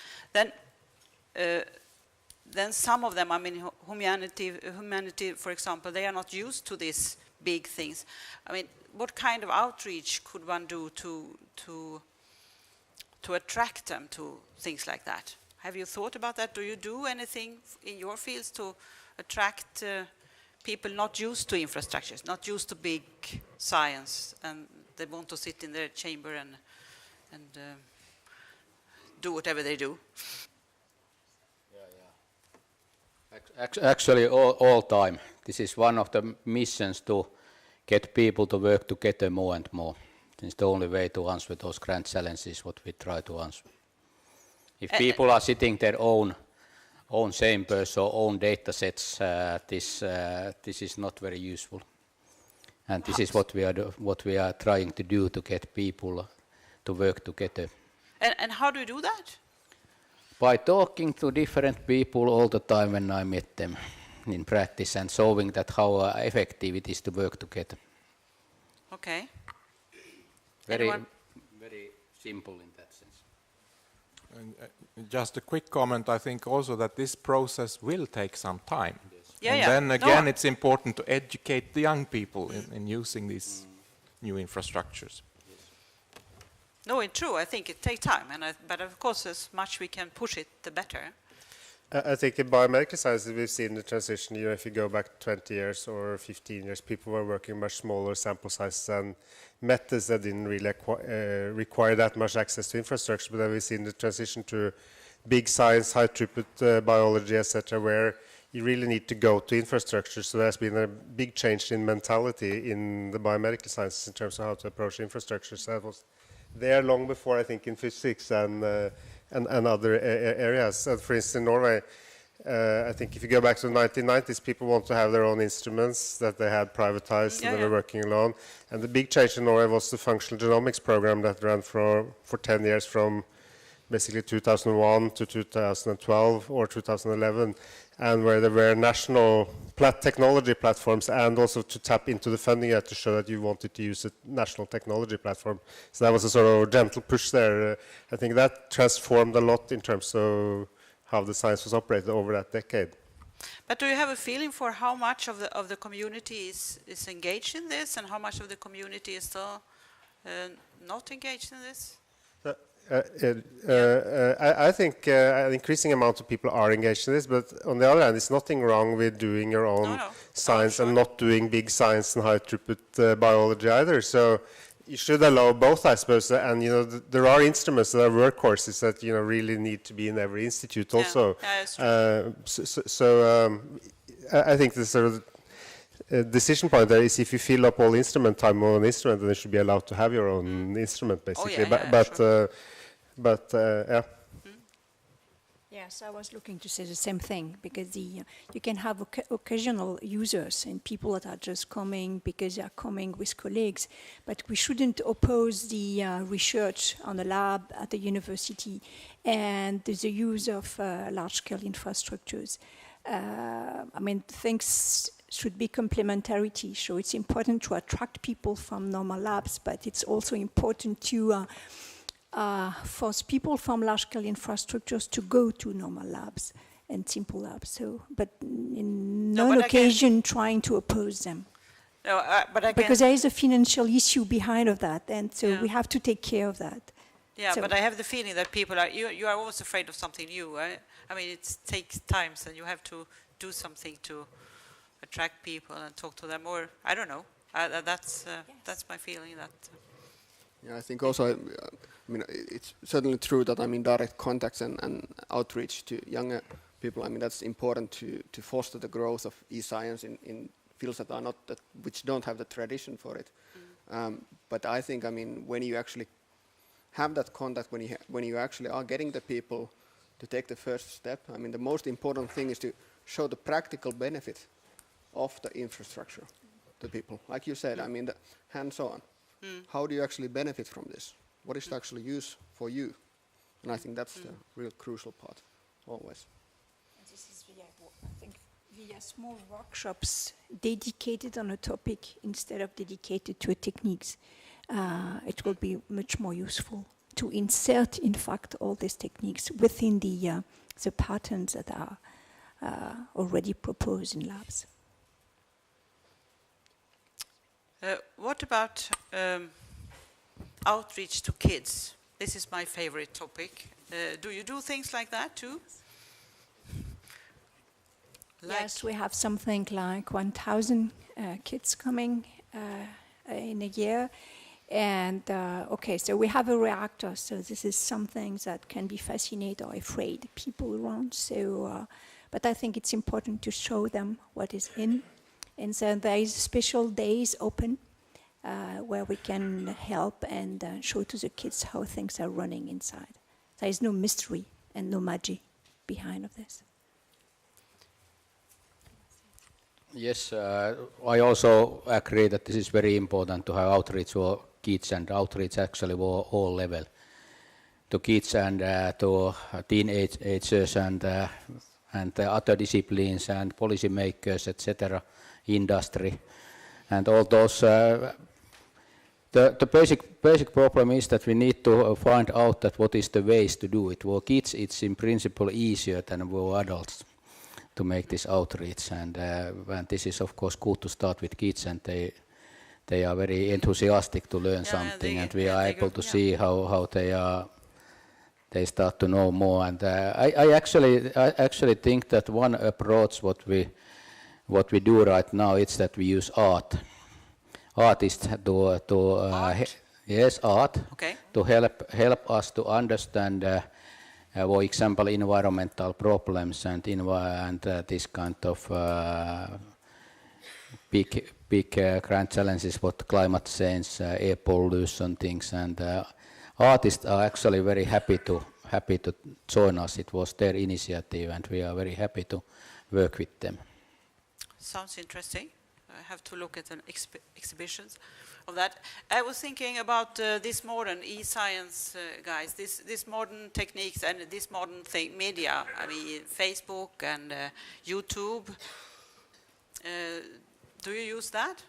then some of them, I mean, humanity, for example, they are not used to these big things. I mean, what kind of outreach could one do to attract them to things like that? Have you thought about that? Do you do anything in your fields to attract people not used to infrastructures, not used to big science and they want to sit in their chamber and do whatever they do. Actually, all time. This is one of the missions to get people to work together more and more. It's the only way to answer those grand challenges what we try to answer. If people are sitting their own chambers or own data sets, this is not very useful. And this is what we are trying to do to get people to work together. And how do you do that? By talking to different people all the time when I meet them in practice and showing that how effective it is to work together. Okay. Very Anyone? very simple in that sense. And, just a quick comment, I think also that this process will take some time. Yeah, and yeah. then No, again, it's important to educate the young people in using these new infrastructures. No, it's true. I think it takes time, but of course, as much we can push it, the better. I think in biomedical sciences we've seen the transition. You know, if you go back 20 years or 15 years, people were working much smaller sample sizes and methods that didn't really require that much access to infrastructure. But then we've seen the transition to big science, high throughput biology, etc., where you really need to go to infrastructure. So there's been a big change in mentality in the biomedical sciences in terms of how to approach infrastructure. So that was there long before, I think, in physics and other areas. For instance, in Norway, I think if you go back to the 1990s, people want to have their own instruments that they had privatized and they were working alone. And the big change in Norway was the functional genomics program that ran for 10 years from basically 2001 to 2012 or 2011, and where there were national technology platforms, and also to tap into the funding to show that you wanted to use a national technology platform. So that was a sort of gentle push there. I think that transformed a lot in terms of how the science was operated over that decade. But do you have a feeling for how much of the community is engaged in this, and how much of the community is still not engaged in this? I think an increasing amount of people are engaged in this, but on the other hand, there's nothing wrong with doing your own science and not doing big science and high throughput biology either. So you should allow both, I suppose. And you know, there are instruments that are workhorses that really need to be in every institute also. I think the sort of decision point there is if you fill up all instrument time on an instrument, then you should be allowed to have your own instrument, basically. Yeah. Yes, I was looking to say the same thing, because you can have occasional users and people that are just coming because they are coming with colleagues, but we shouldn't oppose the research on the lab at the university and the use of large-scale infrastructures. I mean, things should be complementarity, so it's important to attract people from normal labs, but it's also important to force people from large-scale infrastructures to go to normal labs and simple labs. So, but in no occasion trying to oppose them. No, but again, because there is a financial issue behind of that, and so we have to take care of that. Yeah, so but I have the feeling that people are, you are always afraid of something new. I mean, it takes time, and you have to do something to attract people and talk to them, or I don't know. That's my feeling. That. Yeah, I think also, I mean, it's certainly true that I'm in direct contacts and outreach to younger people. I mean, that's important to foster the growth of e-science in fields that are not which don't have the tradition for it. But I think, I mean, when you actually have that contact, when you actually are getting the people to take the first step, I mean, the most important thing is to show the practical benefit of the infrastructure to people. Like you said, I mean, the hands-on. How do you actually benefit from this? What is the actual use for you? And I think that's the real crucial part, always. And this is via small workshops dedicated on a topic instead of dedicated to techniques. It will be much more useful to insert, in fact, all these techniques within the patterns that are already proposed in labs. What about outreach to kids? This is my favorite topic. Do you do things like that too? Yes, we have something like 1,000 kids coming in a year, And okay, so we have a reactor, so this is something that can be fascinating or afraid people around. So, but I think it's important to show them what is in. And so there is special days open where we can help and show to the kids how things are running inside. There is no mystery and no magic behind of this. Yes, I also agree that this is very important to have outreach for kids and outreach actually for all level, to kids and to teenagers and the other disciplines and policy makers, etc., industry, and all those. The basic problem is that we need to find out that what is the ways to do it. For kids, it's in principle easier than for adults to make this outreach, and this is of course good to start with kids, and they are very enthusiastic to learn something, and we are able to see how they start to know more. And I actually think that one approach what we do right now is that we use artists to art Okay. to help us to understand, for example, environmental problems and this kind of big grand challenges, what climate change, air pollution things, and artists are actually very happy to join us. It was their initiative, and we are very happy to work with them. Sounds interesting. I have to look at the exhibitions of that. I was thinking about this modern e-science, guys, this modern techniques and this modern media. I mean, Facebook and YouTube. Do you use that?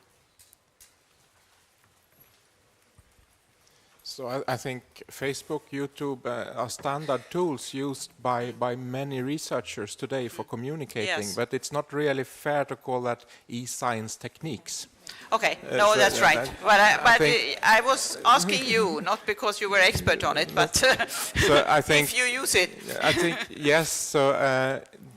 So I think Facebook, YouTube are standard tools used by many researchers today for communicating, Yes. but it's not really fair to call that e-science techniques. Okay, no, so that's right. that- But I I was asking you, not because you were expert on it, but So I think if you use it. I think yes. So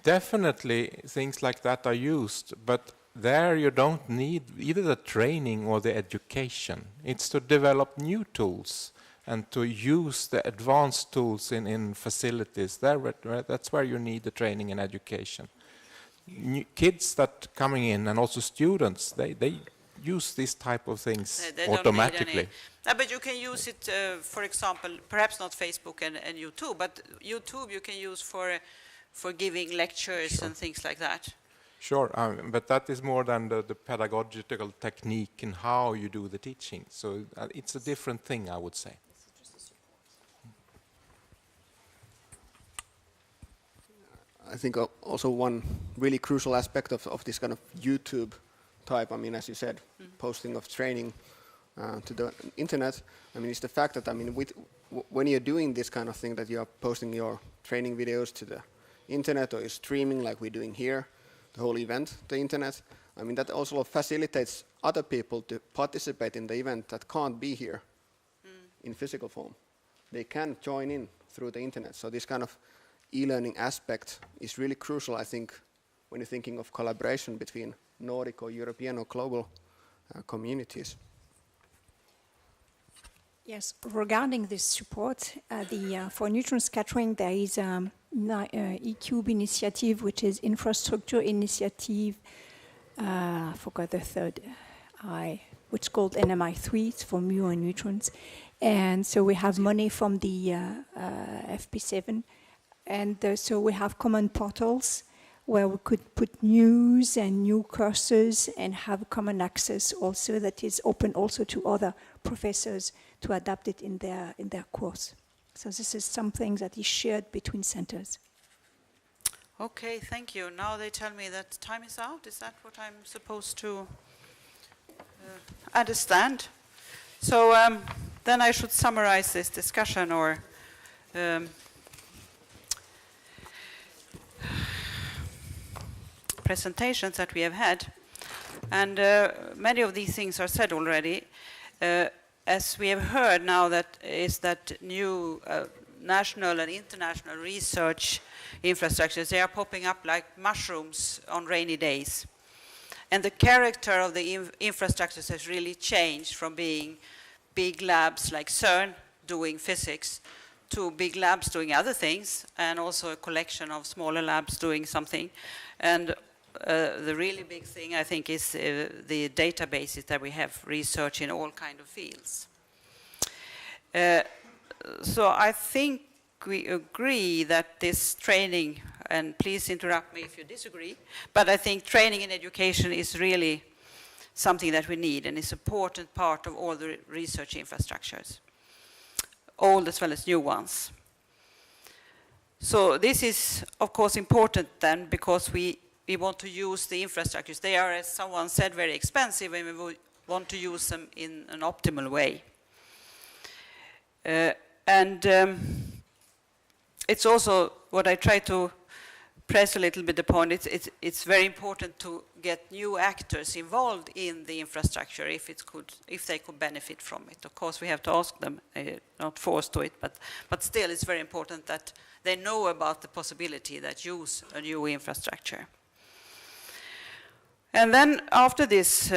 definitely things like that are used, but there you don't need either the training or the education. It's to develop new tools and to use the advanced tools in facilities. That's where you need the training and education. Kids that coming in and also students, they use these type of things They don't need automatically. any. But you can use it, for example, perhaps not Facebook and YouTube, but YouTube you can use for giving lectures and things like that. Sure, but that is more than the pedagogical technique in how you do the teaching. So it's a different thing, I would say. I think also one really crucial aspect of this kind of YouTube type, I mean, as you said, posting of training to the internet, I mean, it's the fact that, I mean, when you're doing this kind of thing, that you're posting your training videos to the internet or you're streaming like we're doing here, the whole event, the internet, I mean, that also facilitates other people to participate in the event that can't be here in physical form. They can join in through the internet. So this kind of e-learning aspect is really crucial, I think, when you're thinking of collaboration between Nordic or European or global communities. Yes, regarding this support, for neutron scattering, there is eCube initiative, which is infrastructure initiative. I forgot the third which is called NMI3. It's for mu and neutrons, and so we have money from the FP7, and so we have common portals where we could put news and new courses and have common access also that is open also to other professors to adapt it in their course. So this is something that is shared between centers. Okay, thank you. Now they tell me that time is out. Is that what I'm supposed to understand? So then I should summarize this discussion or presentations that we have had. And many of these things are said already. As we have heard now, that new national and international research infrastructures, they are popping up like mushrooms on rainy days. And the character of the infrastructures has really changed from being big labs like CERN doing physics to big labs doing other things, and also a collection of smaller labs doing something. And the really big thing, I think, is the databases that we have research in all kind of fields. So I think we agree that this training, and please interrupt me if you disagree, but I think training and education is really something that we need, and is an important part of all the research infrastructures, old as well as new ones. So this is, of course, important then, because we want to use the infrastructures. They are, as someone said, very expensive, and we want to use them in an optimal way. It's also what I try to press a little bit upon. It's very important to get new actors involved in the infrastructure if they could benefit from it. Of course, we have to ask them, not forced to it, but still it's very important that they know about the possibility that use a new infrastructure. And then after this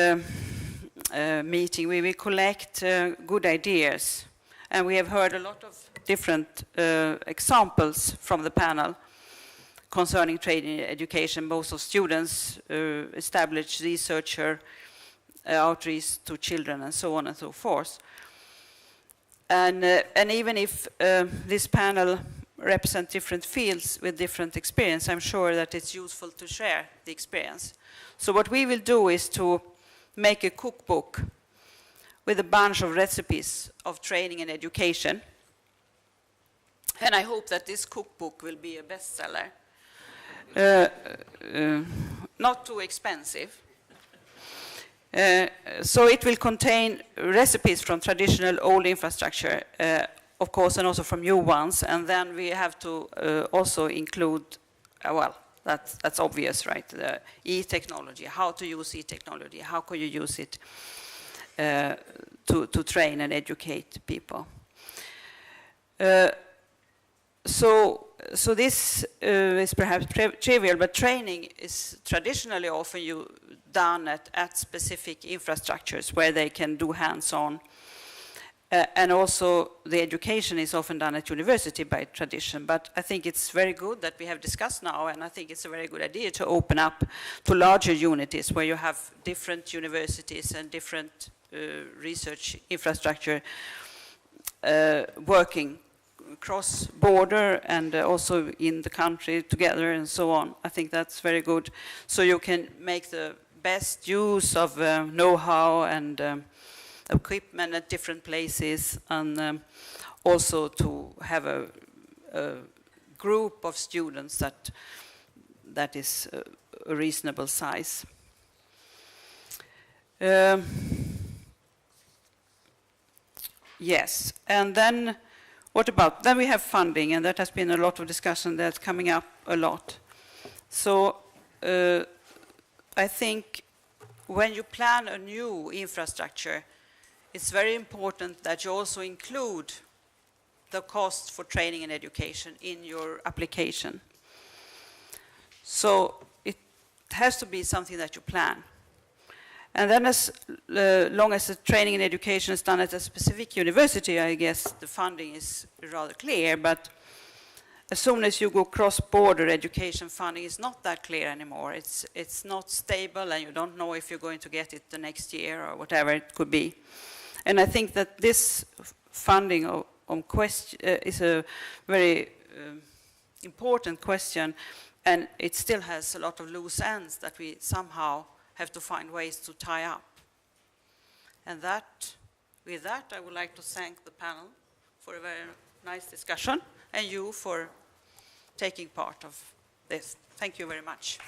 meeting, we will collect good ideas. And we have heard a lot of different examples from the panel concerning training and education, both of students, established researcher, outreach to children, and so on and so forth. And even if this panel represents different fields with different experience, I'm sure that it's useful to share the experience. So what we will do is to make a cookbook with a bunch of recipes of training and education. And I hope that this cookbook will be a bestseller. Not too expensive. So it will contain recipes from traditional old infrastructure, of course, and also from new ones. And then we have to also include, well, that's obvious, right? The e-technology, how to use e-technology, how can you use it to train and educate people. So this is perhaps trivial, but training is traditionally often done at specific infrastructures where they can do hands-on. And also the education is often done at university by tradition, but I think it's very good that we have discussed now, and I think it's a very good idea to open up to larger unities where you have different universities and different research infrastructure working cross-border and also in the country together and so on. I think that's very good. So you can make the best use of know-how and equipment at different places, and also to have a group of students that is a reasonable size. Yes, and then what about, then we have funding, and that has been a lot of discussion that's coming up a lot. So I think when you plan a new infrastructure, it's very important that you also include the cost for training and education in your application. So it has to be something that you plan. And then as long as the training and education is done at a specific university, I guess the funding is rather clear, but as soon as you go cross-border, education funding is not that clear anymore. It's not stable, and you don't know if you're going to get it the next year or whatever it could be. And I think that this funding is a very important question, and it still has a lot of loose ends that we somehow have to find ways to tie up. And with that, I would like to thank the panel for a very nice discussion, and you for taking part of this. Thank you very much.